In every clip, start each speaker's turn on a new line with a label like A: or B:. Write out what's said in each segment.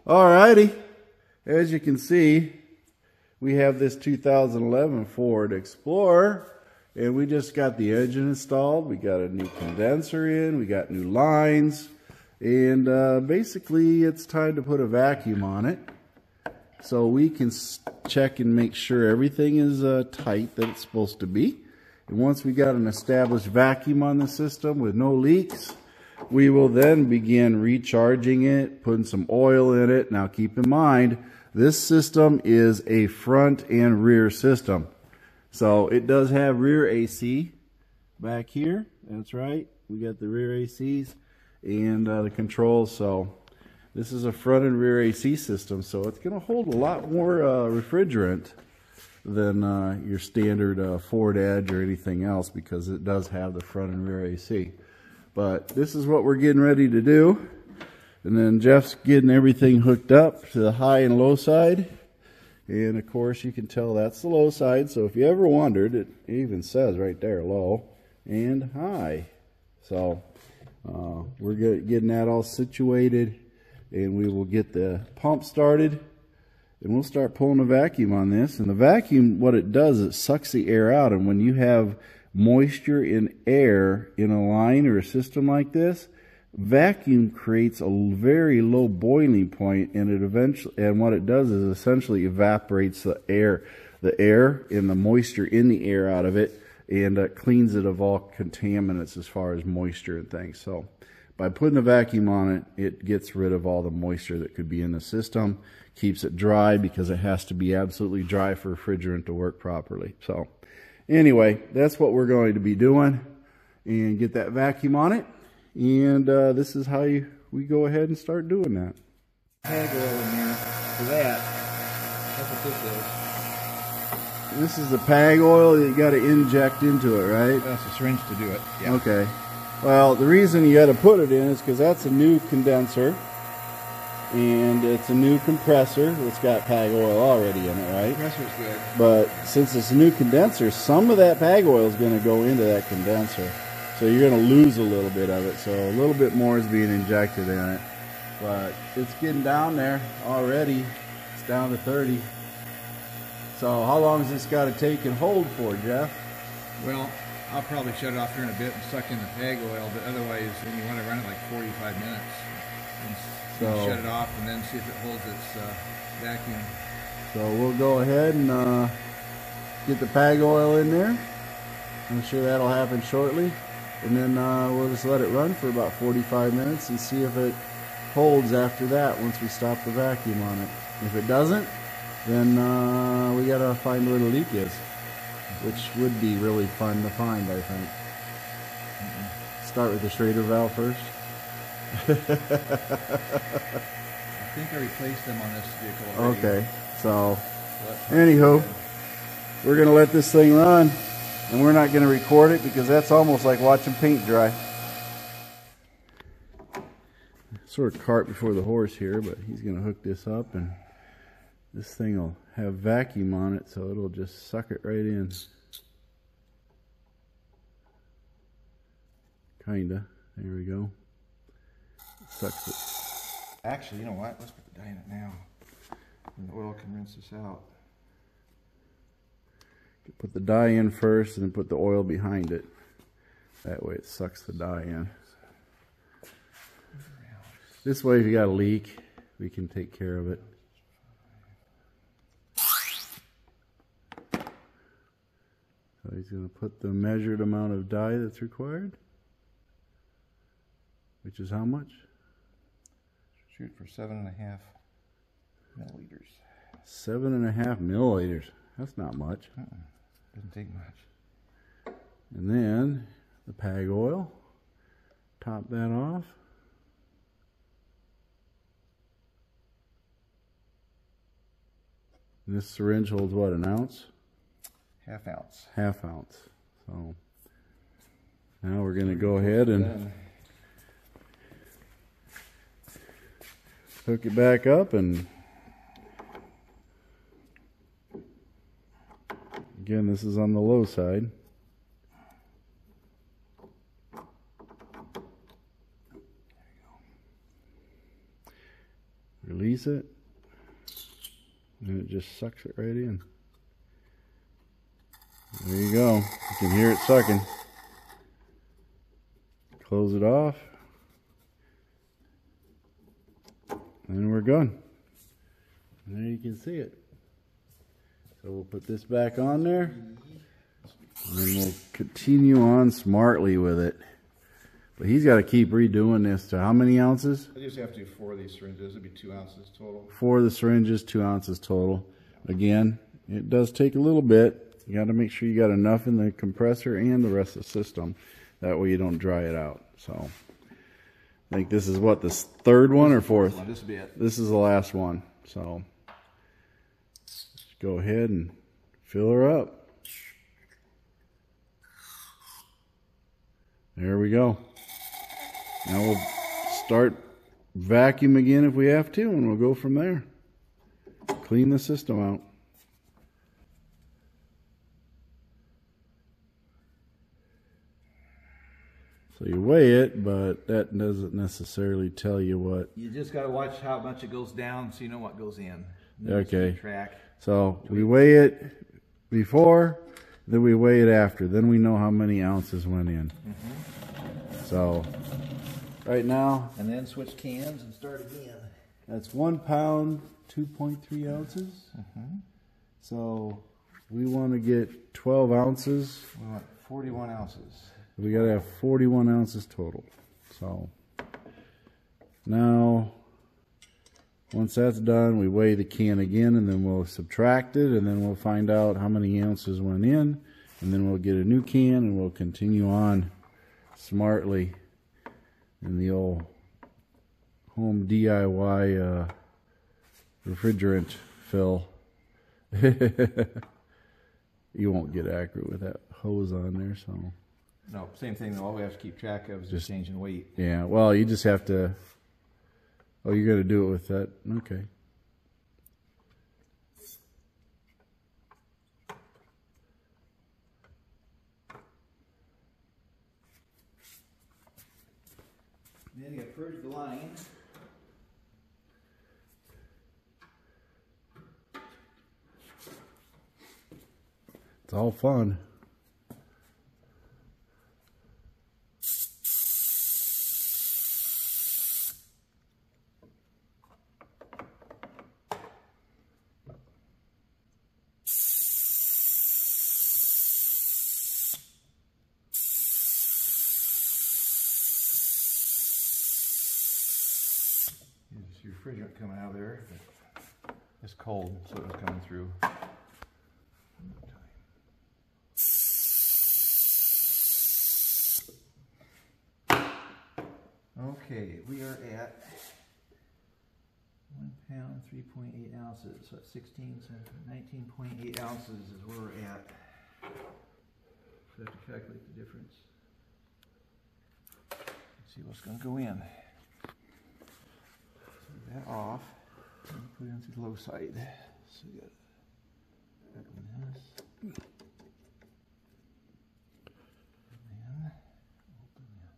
A: Alrighty, as you can see, we have this 2011 Ford Explorer, and we just got the engine installed. We got a new condenser in, we got new lines, and basically it's time to put a vacuum on it so we can check and make sure everything is tight that it's supposed to be. And once we got an established vacuum on the system with no leaks, we will then begin recharging it, putting some oil in it. Now keep in mind, this system is a front and rear system. So it does have rear AC back here. That's right. We got the rear ACs and the controls. So this is a front and rear AC system. So it's going to hold a lot more refrigerant than your standard Ford Edge or anything else, because it does have the front and rear AC. But this is what we're getting ready to do. And then Jeff's getting everything hooked up to the high and low side. And of course you can tell that's the low side. So if you ever wondered, it even says right there, low and high. So we're getting that all situated, and we will get the pump started. And we'll start pulling the vacuum on this. And the vacuum, what it does, it sucks the air out. And when you have moisture in air in a line or a system like this, vacuum creates a very low boiling point, and what it does is essentially evaporates the air and the moisture in the air out of it, and cleans it of all contaminants as far as moisture and things. So by putting the vacuum on it, it gets rid of all the moisture that could be in the system, keeps it dry, because it has to be absolutely dry for refrigerant to work properly. So anyway, that's what we're going to be doing, and get that vacuum on it. And this is how we go ahead and start doing that.
B: Pag oil in here for that. That's what this is.
A: This is the PAG oil that you got to inject into it, right?
B: That's a syringe to do it. Yeah.
A: Okay. Well, the reason you got to put it in is because that's a new condenser, and it's a new compressor that's got PAG oil already in it, right?
B: Compressor's good.
A: But since it's a new condenser, some of that PAG oil is going to go into that condenser. So you're going to lose a little bit of it. So a little bit more is being injected in it. But it's getting down there already. It's down to 30. So how long has this got to take and hold for, Jeff?
B: Well, I'll probably shut it off here in a bit and suck in the PAG oil, but otherwise, then you want to run it like 45 minutes. And so shut it off and then see if it holds its vacuum.
A: So we'll go ahead and get the PAG oil in there. I'm sure that'll happen shortly. And then we'll just let it run for about 45 minutes and see if it holds after that once we stop the vacuum on it. If it doesn't, then we got to find where the leak is, which would be really fun to find, I think. Start with the Schrader valve first.
B: I think I replaced them on this vehicle already.
A: Okay, so anywho, we're going to let this thing run. And we're not going to record it because that's almost like watching paint dry. Sort of cart before the horse here, but he's going to hook this up, and this thing will have vacuum on it, so it'll just suck it right in. Kinda. There we go. Sucks it.
B: Actually, you know what? Let's put the dye in it now. And the oil can rinse this out.
A: Put the dye in first and then put the oil behind it. That way it sucks the dye in. This way, if you got a leak, we can take care of it. So he's going to put the measured amount of dye that's required, which is how much?
B: Shoot for 7.5 milliliters.
A: 7.5 milliliters. That's not much.
B: Doesn't take much.
A: And then the PAG oil. Top that off. And this syringe holds what, an ounce?
B: Half ounce.
A: Half ounce. So now we're going to go ahead and hook it back up, and again, this is on the low side. Release it. And it just sucks it right in. There you go. You can hear it sucking. Close it off. And we're done. And there you can see it. So we'll put this back on there. And then we'll continue on smartly with it. But he's got to keep redoing this to how many ounces?
B: I just have to do 4 of these syringes. It'd be 2 ounces total.
A: 4 of the syringes, 2 ounces total. Again, it does take a little bit. You got to make sure you got enough in the compressor and the rest of the system. That way you don't dry it out. So I think this is what, the 3rd one or 4th?
B: This will be it.
A: This is the last one. So just go ahead and fill her up. There we go. Now we'll start vacuum again if we have to, and we'll go from there. Clean the system out. So you weigh it, but that doesn't necessarily tell you what.
B: You just got to watch how much it goes down so you know what goes in.
A: Okay.
B: Track.
A: So we weigh it before, then we weigh it after. Then we know how many ounces went in. So right now,
B: and then switch cans and start again.
A: That's 1 pound, 2.3 ounces. So we want to get 12 ounces.
B: We want 41 ounces.
A: We got to have 41 ounces total. So now, once that's done, we weigh the can again, and then we'll subtract it, and then we'll find out how many ounces went in, and then we'll get a new can, and we'll continue on smartly in the old home DIY refrigerant fill. You won't get accurate with that hose on there, so.
B: No, same thing though. All we have to keep track of is just changing weight.
A: Yeah, well, you just have to. Oh, you're going to do it with that. Okay.
B: Then you purge the line.
A: It's all fun.
B: Your refrigerant coming out of there. It's cold, so it's coming through. Okay, we are at 1 pound, 3.8 ounces. So that's 19.8 ounces is where we're at. So I have to calculate the difference. Let's see what's going to go in. That off and put it into the low side. So we got open this. And then open this.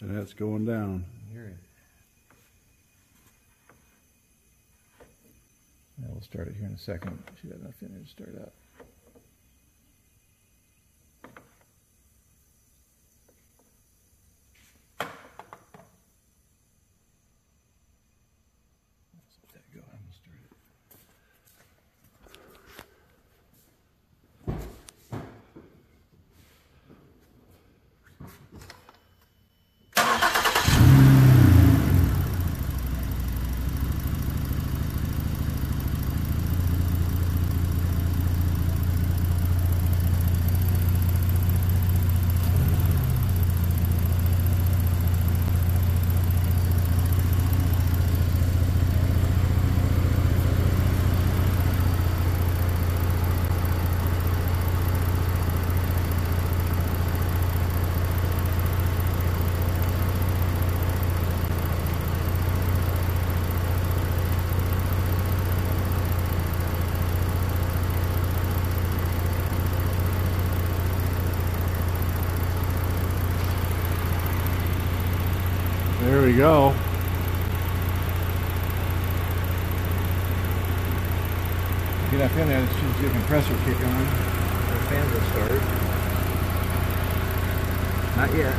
A: And that's going down.
B: Hear it. Now we'll start it here in a second. Should have enough in there to start up. Let's let that go. I'm gonna start it.
A: There we go.
B: Get up in there, it should do a compressor kick on. The fan will start. Not yet.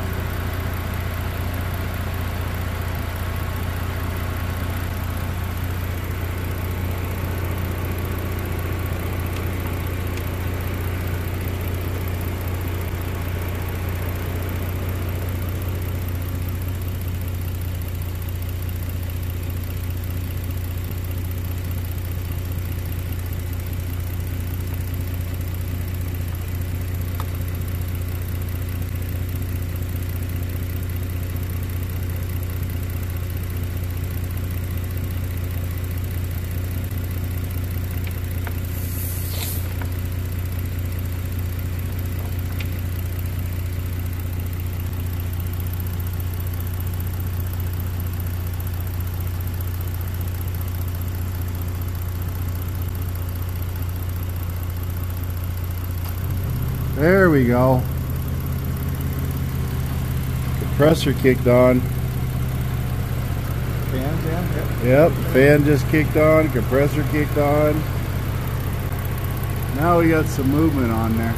A: There we go. Compressor kicked on.
B: Fan's in?
A: Yep, fan just kicked on, compressor kicked on. Now we got some movement on there.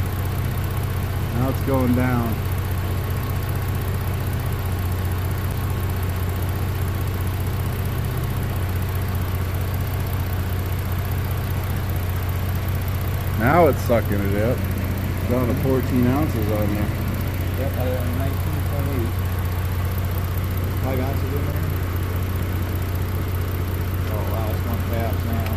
A: Now it's going down. Now it's sucking it up. It's down to 14 ounces on there.
B: Yep, 19.8. 5 ounces in there. Oh wow, it's going fast now.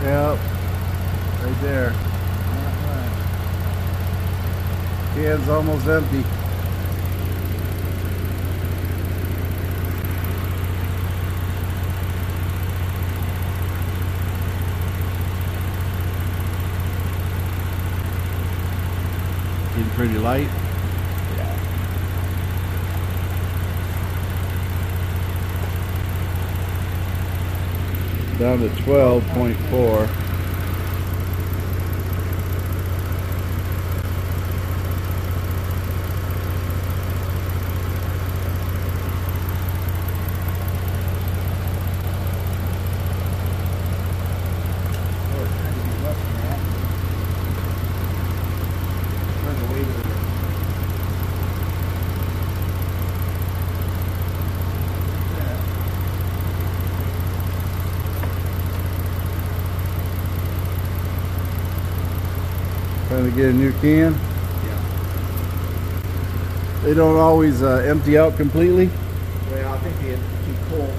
A: Yep, right there. Can's almost empty. Getting pretty light.
B: Yeah.
A: Down to 12.4. Trying to get a new can.
B: Yeah.
A: They don't always empty out completely.
B: Well, I think they get too cold.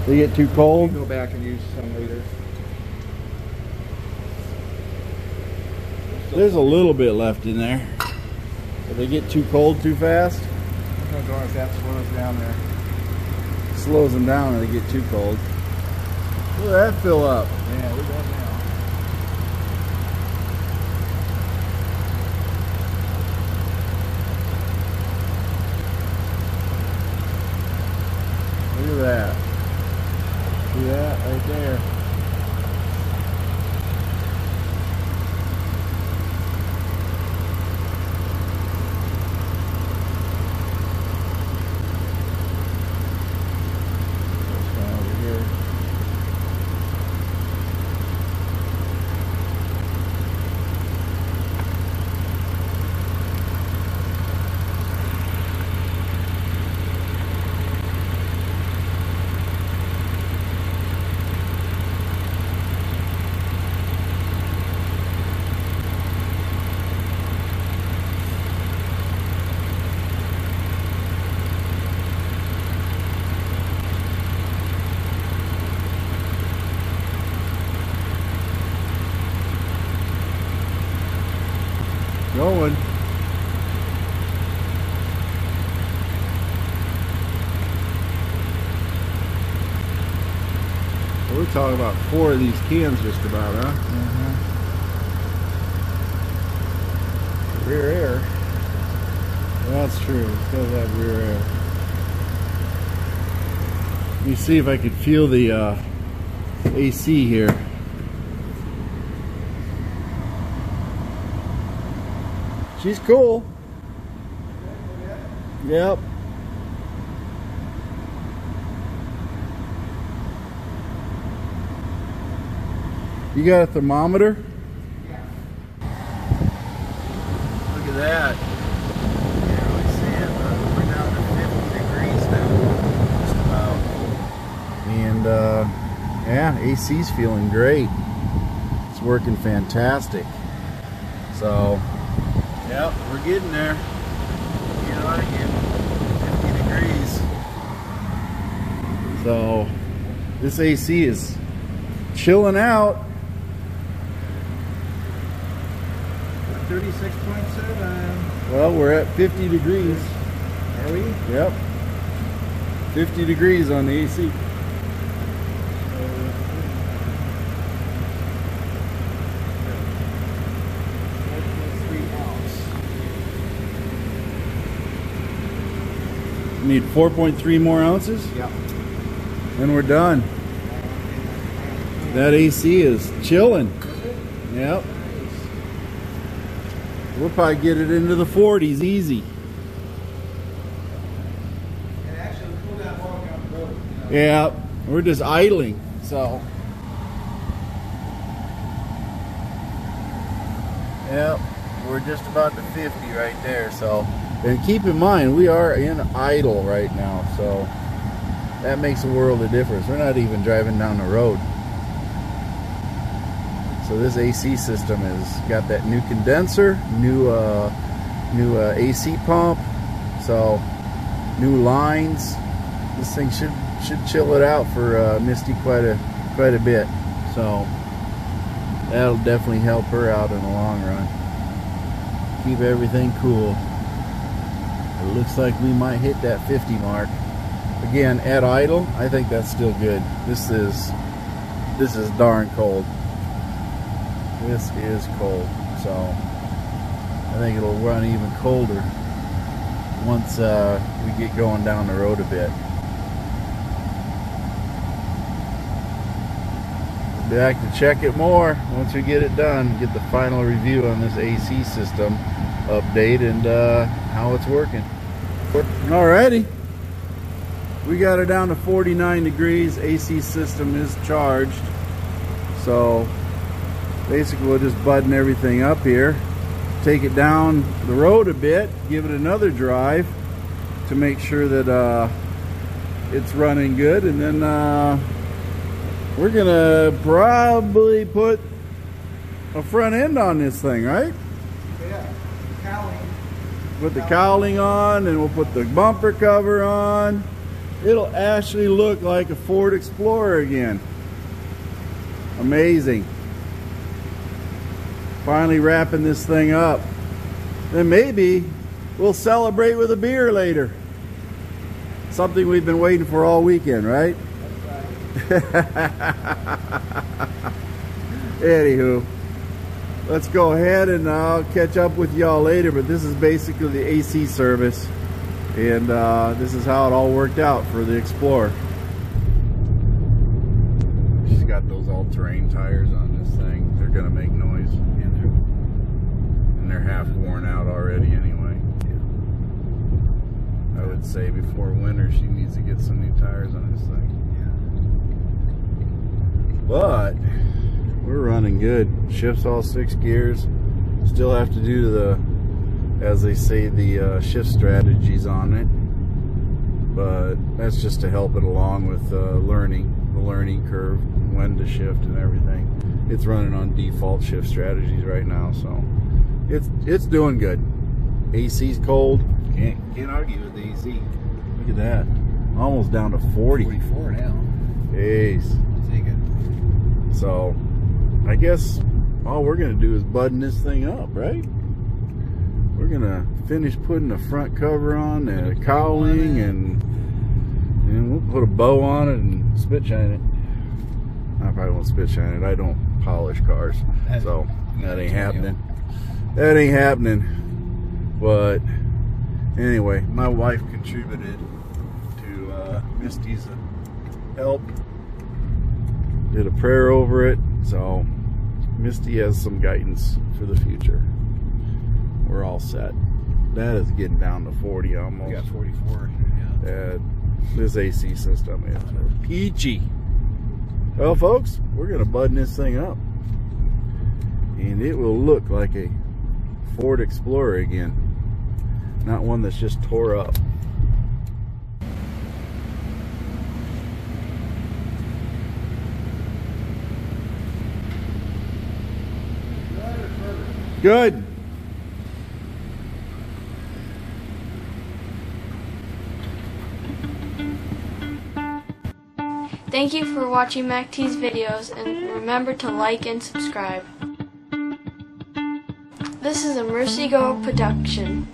A: They get too cold.
B: Go back and use some later.
A: There's a little bit left in there. But they get too cold too fast.
B: I'm going to go if that slows down there.
A: Slows them down and they get too cold. Look at that fill up.
B: Yeah, we're going now.
A: Look at that. See that right there. This one over here. talking about 4 of these cans just about, huh?
B: Rear air.
A: That's true. It does have rear air. Let me see if I could feel the AC here. She's cool. Yep. You got a thermometer?
B: Yeah.
A: Look at that. You can't really see it, but we're down to 50 degrees now. Just about. And yeah, AC's feeling great. It's working fantastic. So, yep, we're getting there. You like it. 50 degrees. So, this AC is chilling out.
B: 36.7.
A: Well, we're at 50 degrees.
B: Are we?
A: Yep. 50 degrees on the AC. Need 4.3 more ounces?
B: Yep.
A: And we're done. That AC is chilling. Yep. We'll probably get it into the 40s easy.
B: And actually, we pulled that walk out the road.
A: Yeah, we're just idling, so. Yep, we're just about to 50 right there, so. And keep in mind, we are in idle right now, so that makes a world of difference. We're not even driving down the road. So this AC system has got that new condenser, new AC pump, so new lines. This thing should chill it out for Misty quite a bit. So that'll definitely help her out in the long run. Keep everything cool. It looks like we might hit that 50 mark. Again, at idle, I think that's still good. This is darn cold. This is cold, so I think it'll run even colder once we get going down the road a bit. Be back to check it more once we get it done, get the final review on this AC system update and how it's working. Alrighty, we got it down to 49 degrees. AC system is charged, so basically we'll just button everything up here, take it down the road a bit, give it another drive to make sure that it's running good, and then we're gonna probably put a front end on this thing, right?
B: Yeah. Cowling.
A: Put the cowling on, and we'll put the bumper cover on. It'll actually look like a Ford Explorer again. Amazing. Finally wrapping this thing up. Then maybe we'll celebrate with a beer later. Something we've been waiting for all weekend, right?
B: That's right.
A: Anywho, let's go ahead and I'll catch up with y'all later, but this is basically the AC service, and this is how it all worked out for the Explorer. She's got those all-terrain tires on this thing. They're gonna make noise. And they're half worn out already anyway. Yeah. I would say before winter she needs to get some new tires on this thing. Yeah. But we're running good. Shifts all 6 gears. Still have to do the, as they say, the shift strategies on it. But that's just to help it along with the learning curve, when to shift and everything. It's running on default shift strategies right now, so it's doing good. AC's cold. Can't argue with the AC. Look at that. Almost down to 40.
B: 44 now.
A: Jeez.
B: I'll take it.
A: So I guess all we're gonna do is button this thing up, right? We're gonna finish putting the front cover on and cowling, and we'll put a bow on it and spit shine it. I probably won't spit shine it. I don't polish cars, so that ain't happening. That ain't happening. But anyway, my wife contributed to Misty's help. Did a prayer over it, so Misty has some guidance for the future. We're all set. That is getting down to 40 almost.
B: We got 44. Yeah.
A: This AC system is peachy. Well, folks, we're gonna button this thing up, and it will look like a Ford Explorer again, not one that's just tore up. Good.
C: Thank you for watching MACT's videos, and remember to like and subscribe. This is a Mercy Go production.